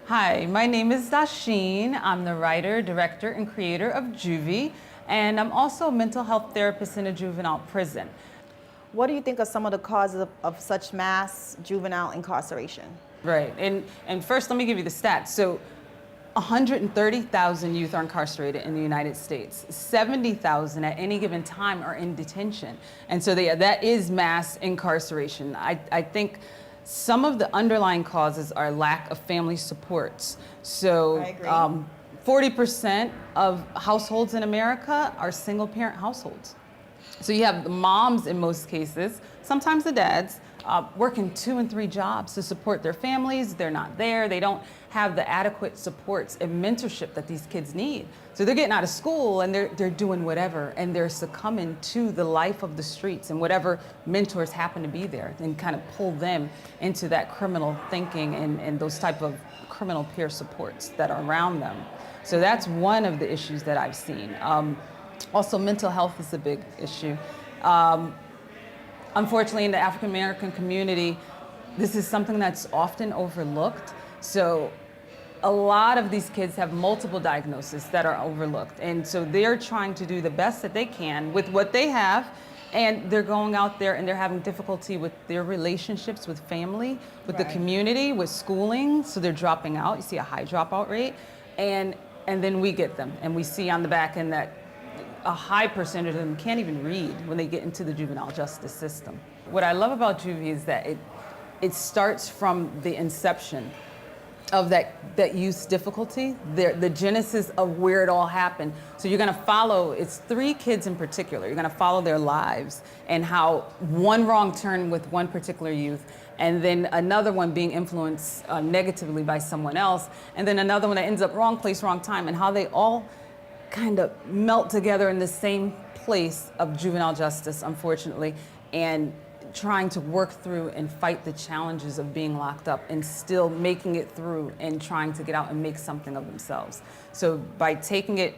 Hi, my name is Dahsheen. I'm the writer, director, and creator of Juvie, and I'm also a mental health therapist in a juvenile prison. What do you think are some of the causes of such mass juvenile incarceration? Right, and first let me give you the stats. So 130,000 youth are incarcerated in the United States. 70,000 at any given time are in detention. And so that is mass incarceration. I think some of the underlying causes are lack of family supports. So 40% of households in America are single parent households. So you have the moms in most cases, sometimes the dads, working 2 and 3 jobs to support their families. They're not there. They don't have the adequate supports and mentorship that these kids need. So they're getting out of school and they're doing whatever, and they're succumbing to the life of the streets and whatever mentors happen to be there and kind of pull them into that criminal thinking and those type of criminal peer supports that are around them. So that's one of the issues that I've seen. Also, mental health is a big issue. Unfortunately, in the African American community, this is something that's often overlooked. So a lot of these kids have multiple diagnoses that are overlooked. And so they're trying to do the best that they can with what they have. And they're going out there and they're having difficulty with their relationships with family, with the community, with schooling. So they're dropping out. You see a high dropout rate. And then we get them. And we see on the back end that a high percentage of them can't even read when they get into the juvenile justice system. What I love about Juvie is that it starts from the inception of that youth's difficulty, the genesis of where it all happened. So you're gonna follow, it's 3 kids in particular, you're gonna follow their lives and how one wrong turn with one particular youth, and then another one being influenced negatively by someone else, and then another one that ends up wrong place, wrong time, and how they all kind of melt together in the same place of juvenile justice, unfortunately, and trying to work through and fight the challenges of being locked up and still making it through and trying to get out and make something of themselves. So by taking it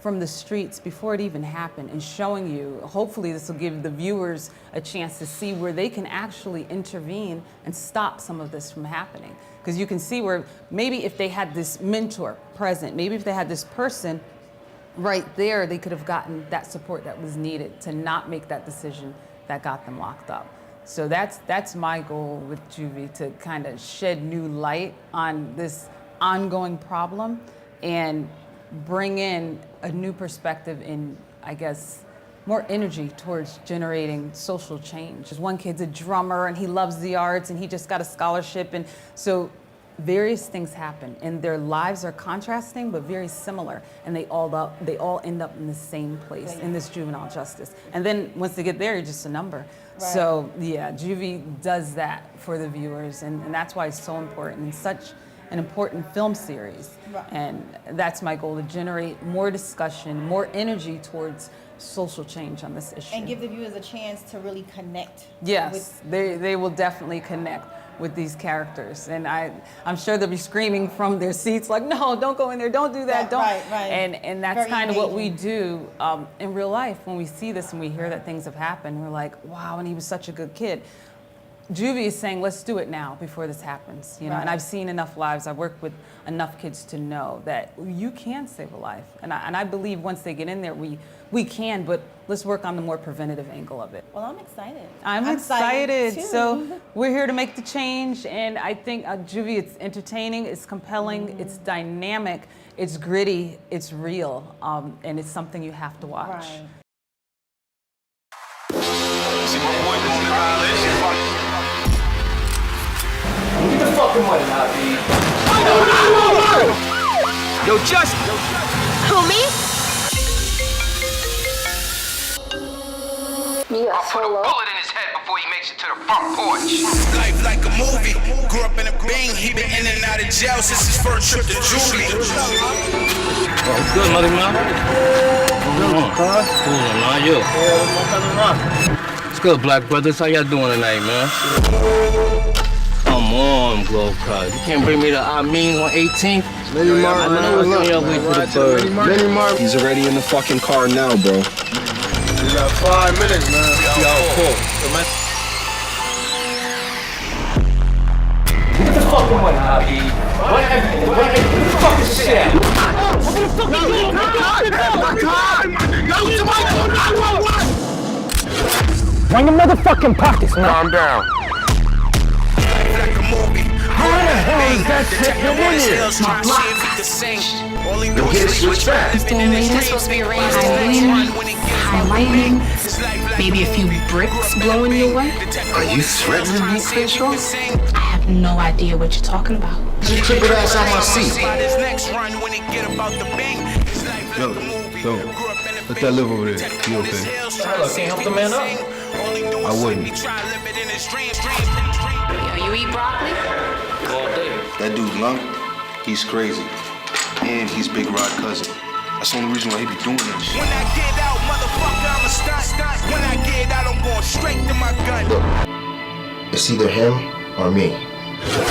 from the streets before it even happened and showing you, hopefully this will give the viewers a chance to see where they can actually intervene and stop some of this from happening. Because you can see where maybe if they had this mentor present, maybe if they had this person right there, they could have gotten that support that was needed to not make that decision that got them locked up. So that's my goal with Juvie, to kind of shed new light on this ongoing problem and bring in a new perspective in, I guess, more energy towards generating social change. One kid's a drummer and he loves the arts and he just got a scholarship, and so various things happen and their lives are contrasting but very similar, and they all end up in the same place, in this juvenile justice. And then once they get there, you're just a number. Right. So yeah, Juvie does that for the viewers, and that's why it's so important and such an important film series. Right. And that's my goal, to generate more discussion, more energy towards social change on this issue. And give the viewers a chance to really connect. Yes, they will definitely connect with these characters. And I'm sure they'll be screaming from their seats like, no, don't go in there, don't do that, don't. Right. And that's kind of what we do in real life. When we see this and we hear that things have happened, we're like, wow, and he was such a good kid. Juvie is saying, let's do it now before this happens, you know. And I've seen enough lives, I've worked with enough kids to know that you can save a life. And I believe once they get in there, we can, but let's work on the more preventative angle of it. Well, I'm excited. I'm excited too. So we're here to make the change, and I think Juvie, it's entertaining, it's compelling, it's dynamic, it's gritty, it's real, and it's something you have to watch. Right. Get the fucking money out, B. Yo, just. Homie? You are so low. Bullet in his head before he makes it to the front porch. Life like a movie. Grew up in a bang. He been in and out of jail since his first trip to Juvie. What's good, mother man? Cool, man. You? What's good, black brothers? How y'all doing tonight, man? Come on, Glow Cuz. You can't bring me to Amin on 18th? Mini Mart, I know it's on your way to the bird. Mini Mart. He's already in the fucking car now, bro. You got 5 minutes, man. Yo, cool. Get the fucking money out, B. Fuck this shit out. Bring the motherfucking pockets, man. Calm down. Like a movie. How the hell is that shit in here? That's supposed to be arranged highlighting, maybe a few bricks blowing your way. Are you threatening me, Crenshaw? I have no idea what you're talking about. Just keep your ass on my seat. Yo, let that live over there. He okay? Look, can't help the man up. I wouldn't. Yo, you eat broccoli? All day. That dude Long, he's crazy. And he's Big Rod cousin. That's the only reason why he be doing that shit. When I get out, motherfucker, I'm a stunt. When I get out, I'm going straight to my gun. Look, it's either him or me.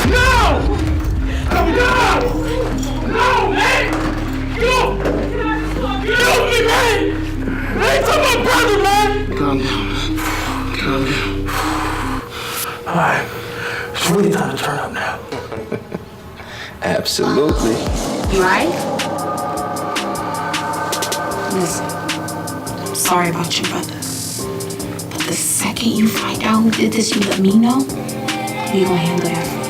No! No, man! Yo! Get off me, man! Hey, tell my brother, man! Calm down. Calm down. All right, it's really time to turn up now. Absolutely. You right? Listen, I'm sorry about your brother. But the second you find out who did this, you let me know. We gonna handle that.